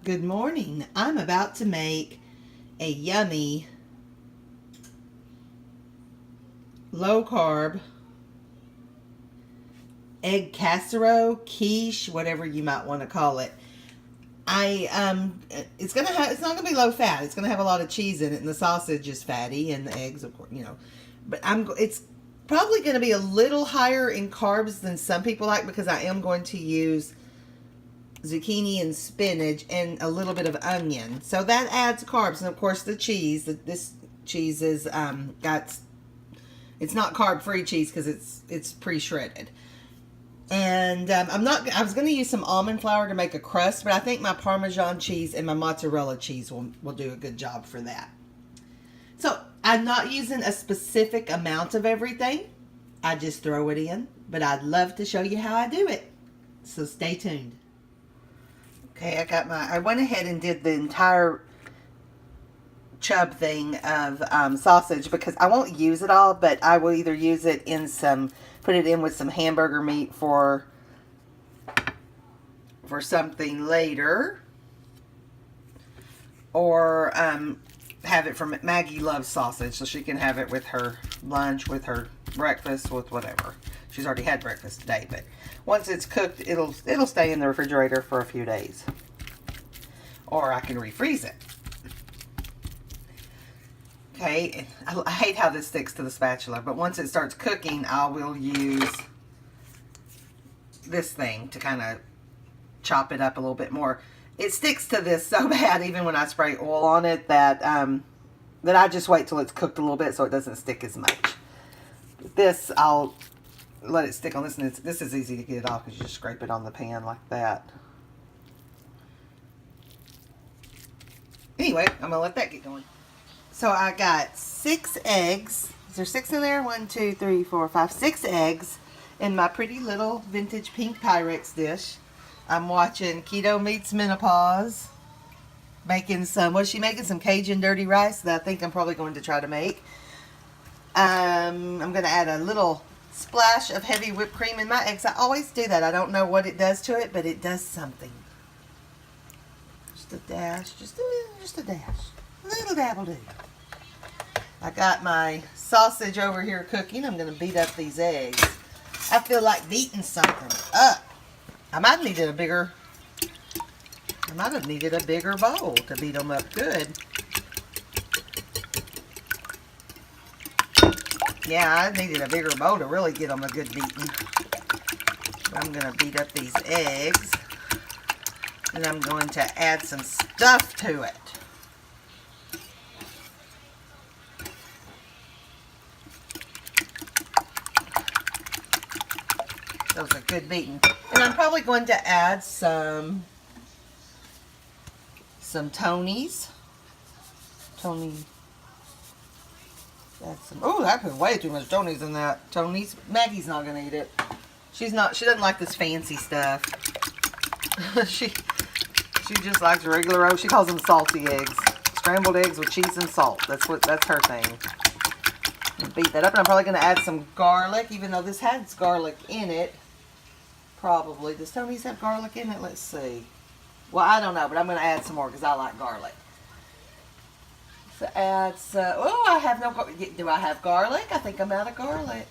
Good morning. I'm about to make a yummy low carb egg casserole, quiche, whatever you might want to call it. It's not gonna be low fat. It's gonna have a lot of cheese in it, and the sausage is fatty, and the eggs, of course, But it's probably gonna be a little higher in carbs than some people like, because I am going to use zucchini and spinach and a little bit of onion, so that adds carbs. And of course, the cheese. This cheese is it's not carb-free cheese because it's pre-shredded. And I was going to use some almond flour to make a crust, but I think my Parmesan cheese and my mozzarella cheese will do a good job for that. So I'm not using a specific amount of everything. I just throw it in, but I'd love to show you how I do it. So stay tuned. Okay, I went ahead and did the entire chub thing of sausage, because I won't use it all, but I will either use it in put it in with some hamburger meat for something later, or have it from Maggie loves sausage, so she can have it with her lunch, with her breakfast, with whatever. She's already had breakfast today, but once it's cooked, it'll stay in the refrigerator for a few days, or I can refreeze it. Okay, I hate how this sticks to the spatula, but once it starts cooking, I will use this thing to kind of chop it up a little bit more. It sticks to this so bad, even when I spray oil on it, that I just wait till it's cooked a little bit so it doesn't stick as much. This, I'll let it stick on this, and this is easy to get it off because you just scrape it on the pan like that. Anyway, I'm going to let that get going. So I got 6 eggs. Is there 6 in there? 1, 2, 3, 4, 5, 6 eggs in my pretty little vintage pink Pyrex dish. I'm watching Keto Meets Menopause. Making what's she making? Some Cajun dirty rice that I think I'm probably going to try to make. I'm going to add a little splash of heavy whipped cream in my eggs. I always do that. I don't know what it does to it, but it does something. Just a dash. Just a dash. A little dab will do. I got my sausage over here cooking. I'm going to beat up these eggs. I feel like beating something up. I might have needed a bigger bowl to beat them up good. Yeah, I needed a bigger bowl to really get them a good beating. I'm going to beat up these eggs. And I'm going to add some stuff to it. Those are good beating. And I'm probably going to add some Tony's. Oh, I put way too much Tony's in that. Tony's. Maggie's not going to eat it. She doesn't like this fancy stuff. She just likes regular old. She calls them salty eggs. Scrambled eggs with cheese and salt. That's her thing. Beat that up, and I'm probably going to add some garlic, even though this has garlic in it. Probably. Does Tony's have garlic in it? Let's see. Well, I don't know, but I'm going to add some more because I like garlic. So add some. Oh, I have no garlic. Do I have garlic? I think I'm out of garlic.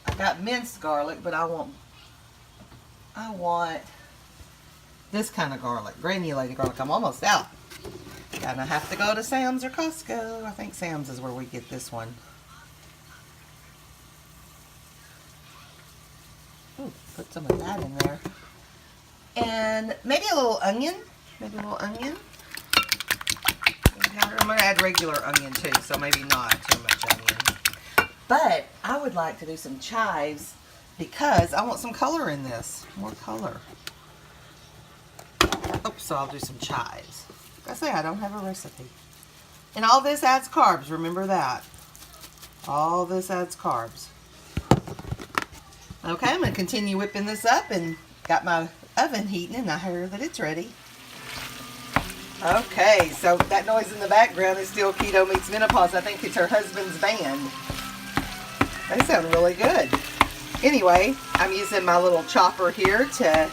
I got minced garlic, but I want this kind of garlic, granulated garlic. I'm almost out. Gonna have to go to Sam's or Costco. I think Sam's is where we get this one. Ooh, put some of that in there. And maybe a little onion. I'm going to add regular onion too, so maybe not too much onion. But I would like to do some chives because I want some color in this. More color. Oops, so I'll do some chives. Like I say, I don't have a recipe. And all this adds carbs, remember that. All this adds carbs. Okay, I'm going to continue whipping this up, and got my oven heating, and I hear that it's ready. Okay, so that noise in the background is still Keto Meets Menopause. I think it's her husband's band. They sound really good. Anyway, I'm using my little chopper here to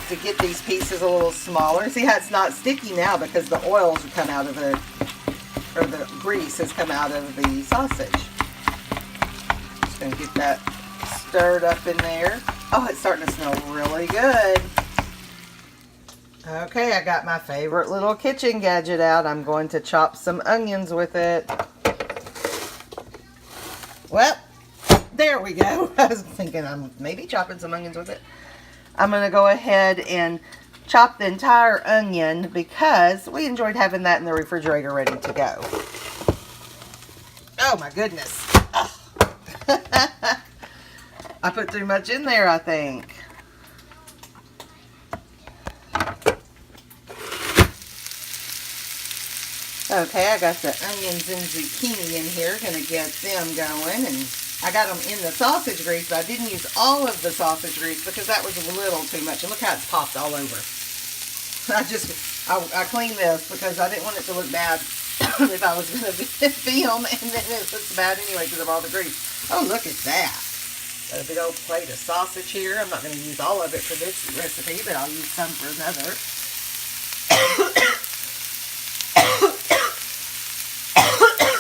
have to get these pieces a little smaller. See how it's not sticky now because the oils have come out of the, or the grease has come out of the sausage. Just going to get that stirred up in there. Oh, it's starting to smell really good. Okay, I got my favorite little kitchen gadget out. I'm going to chop some onions with it. Well, there we go. I was thinking I'm maybe chopping some onions with it. I'm going to go ahead and chop the entire onion because we enjoyed having that in the refrigerator ready to go. Oh my goodness. I put too much in there, I think. Okay, I got the onions and zucchini in here. Gonna get them going, and I got them in the sausage grease, but I didn't use all of the sausage grease because that was a little too much. And look how it's popped all over. I cleaned this because I didn't want it to look bad if I was gonna film, and then it looks bad anyway because of all the grease. Oh, look at that! Got a big old plate of sausage here. I'm not gonna use all of it for this recipe, but I'll use some for another.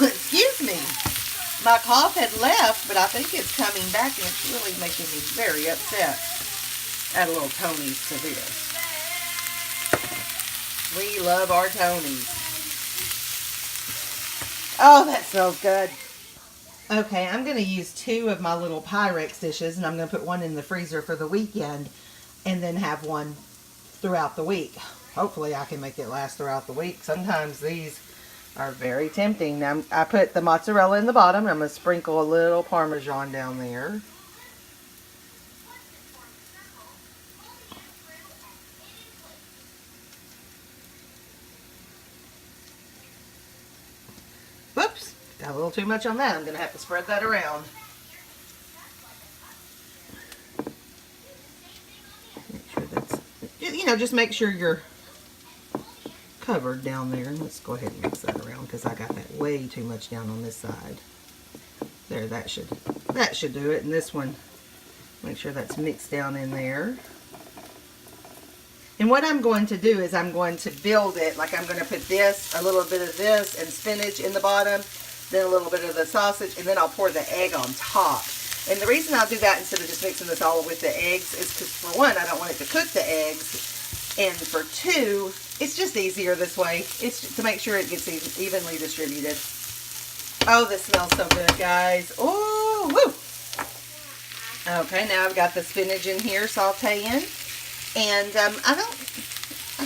Excuse me. My cough had left, but I think it's coming back, and it's really making me very upset. Add a little Tony's to this. We love our Tonys. Oh, that smells good. Okay, I'm going to use 2 of my little Pyrex dishes, and I'm going to put one in the freezer for the weekend, and then have one throughout the week. Hopefully I can make it last throughout the week. Sometimes these are very tempting. Now, I put the mozzarella in the bottom. I'm going to sprinkle a little Parmesan down there. Whoops, got a little too much on that. I'm going to have to spread that around. Make sure that's, you know, just make sure you're covered down there. Let's go ahead and mix that around because I got that way too much down on this side. There, that should do it. And this one, make sure that's mixed down in there. And what I'm going to do is I'm going to build it. Like I'm going to put this, a little bit of this, and spinach in the bottom, then a little bit of the sausage, and then I'll pour the egg on top. And the reason I'll do that instead of just mixing this all with the eggs is because, for one, I don't want it to cook the eggs. And for 2, it's just easier this way. It's to make sure it gets evenly distributed. Oh, this smells so good, guys. Oh, woo! Okay, now I've got the spinach in here sauteing. And I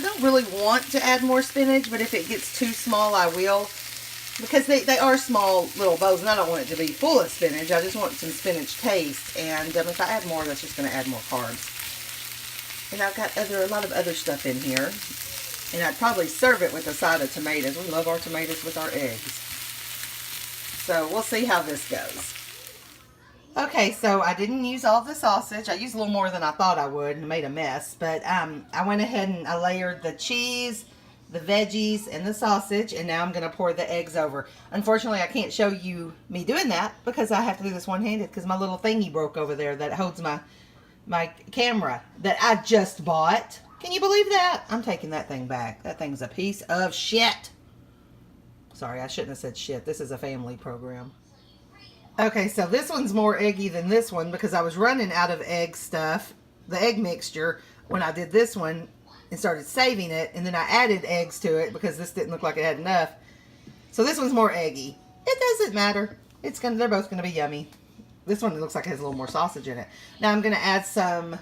don't really want to add more spinach, but if it gets too small, I will. Because they are small little bowls, and I don't want it to be full of spinach. I just want some spinach taste. And if I add more, that's just going to add more carbs. And I've got a lot of other stuff in here. And I'd probably serve it with a side of tomatoes. We love our tomatoes with our eggs. So we'll see how this goes. Okay, so I didn't use all the sausage. I used a little more than I thought I would and made a mess. But I went ahead and I layered the cheese, the veggies, and the sausage. And now I'm going to pour the eggs over. Unfortunately, I can't show you me doing that because I have to do this one-handed because my little thingy broke over there that holds my camera that I just bought. Can you believe that? I'm taking that thing back. That thing's a piece of shit. Sorry, I shouldn't have said shit. This is a family program. Okay, so this one's more eggy than this one because I was running out of egg stuff, the egg mixture, when I did this one and started saving it. And then I added eggs to it because this didn't look like it had enough. So this one's more eggy. It doesn't matter. They're both going to be yummy. This one looks like it has a little more sausage in it. Now I'm going to add some...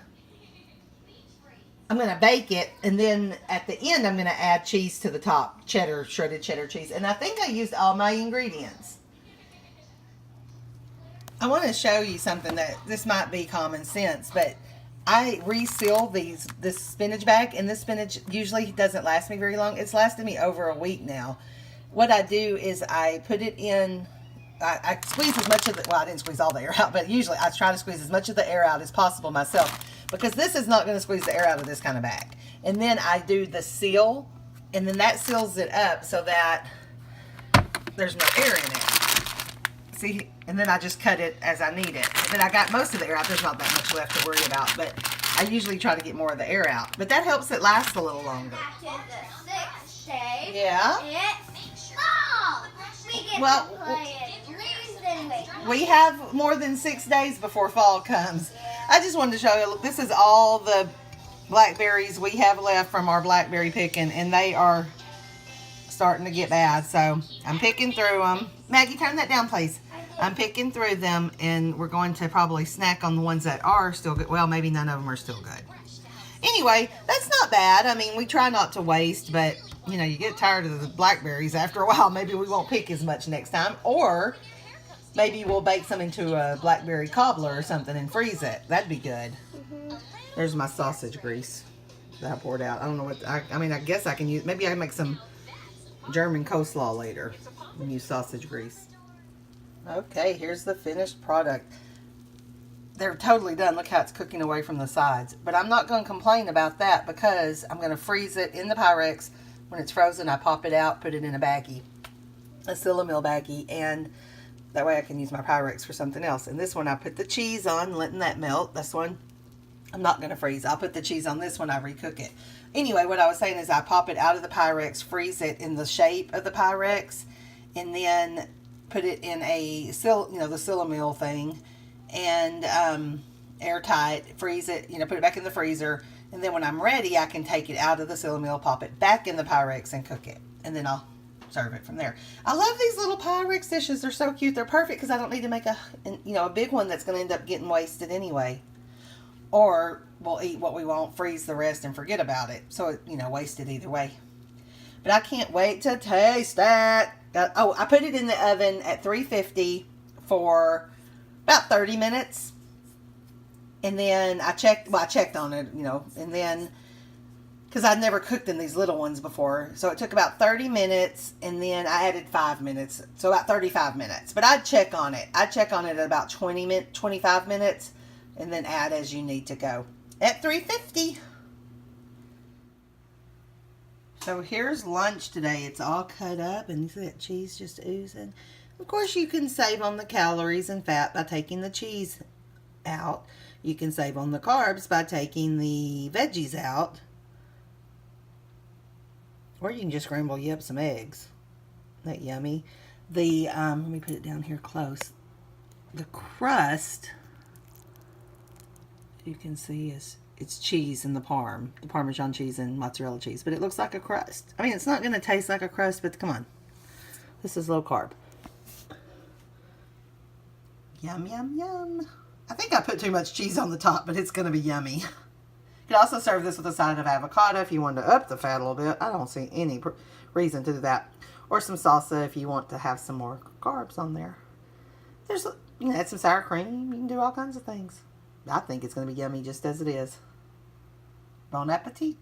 I'm going to bake it, and then at the end, I'm going to add cheese to the top. Shredded cheddar cheese. And I think I used all my ingredients. I want to show you something that, this might be common sense, but I reseal this spinach bag, and this spinach usually doesn't last me very long. It's lasted me over a week now. What I do is I put it in... I squeeze as much of the, well, I didn't squeeze all the air out, but usually I try to squeeze as much of the air out as possible myself because this is not going to squeeze the air out of this kind of bag. And then I do the seal, and then that seals it up so that there's no air in it. See, and then I just cut it as I need it. And then I got most of the air out. There's not that much left to worry about, but I usually try to get more of the air out, but that helps it last a little longer. Back to the 6th day. Yeah. It's fall. We get Well, to play it leaves and wait. we have more than 6 days before fall comes. I just wanted to show you, this is all the blackberries we have left from our blackberry picking, and they are starting to get bad, so I'm picking through them. Maggie, turn that down, please. I'm picking through them, and we're going to probably snack on the ones that are still good. Well, maybe none of them are still good. Anyway, that's not bad. I mean, we try not to waste, but, you know, you get tired of the blackberries after a while. Maybe we won't pick as much next time, or maybe we'll bake some into a blackberry cobbler or something and freeze it. That'd be good. There's my sausage grease that I poured out. I don't know what, I mean, I guess I can use, maybe I can make some German coleslaw later and use sausage grease. Okay, here's the finished product. They're totally done. Look how it's cooking away from the sides. But I'm not going to complain about that because I'm going to freeze it in the Pyrex. When it's frozen, I pop it out, put it in a baggie, a Sillamil baggie, and that way I can use my Pyrex for something else. And this one, I put the cheese on, letting that melt. This one, I'm not going to freeze. I'll put the cheese on this one, I recook it. Anyway, what I was saying is I pop it out of the Pyrex, freeze it in the shape of the Pyrex, and then put it in a, the Sillamil thing, and airtight, freeze it, put it back in the freezer, and then when I'm ready, I can take it out of the Sillamil, pop it back in the Pyrex, and cook it, and then I'll serve it from there. I love these little Pyrex dishes. They're so cute. They're perfect because I don't need to make a big one that's going to end up getting wasted anyway. Or we'll eat what we want, freeze the rest, and forget about it. So, wasted either way. But I can't wait to taste that. I put it in the oven at 350 for about 30 minutes. And then I checked on it, and then, because I'd never cooked in these little ones before. So it took about 30 minutes, and then I added 5 minutes. So about 35 minutes. But I'd check on it. I'd check on it at about 25 minutes, and then add as you need to go. At 350. So here's lunch today. It's all cut up, and you see that cheese just oozing. Of course, you can save on the calories and fat by taking the cheese out. You can save on the carbs by taking the veggies out. Or you can just scramble you up some eggs. Isn't that yummy? The, let me put it down here close. The crust, you can see it's cheese and the Parmesan cheese and mozzarella cheese, but it looks like a crust. I mean, it's not going to taste like a crust, but come on. This is low carb. Yum, yum, yum. I think I put too much cheese on the top, but it's going to be yummy. You could also serve this with a side of avocado if you want to up the fat a little bit. I don't see any reason to do that. Or some salsa if you want to have some more carbs on there. You can add some sour cream. You can do all kinds of things. I think it's going to be yummy just as it is. Bon appetit.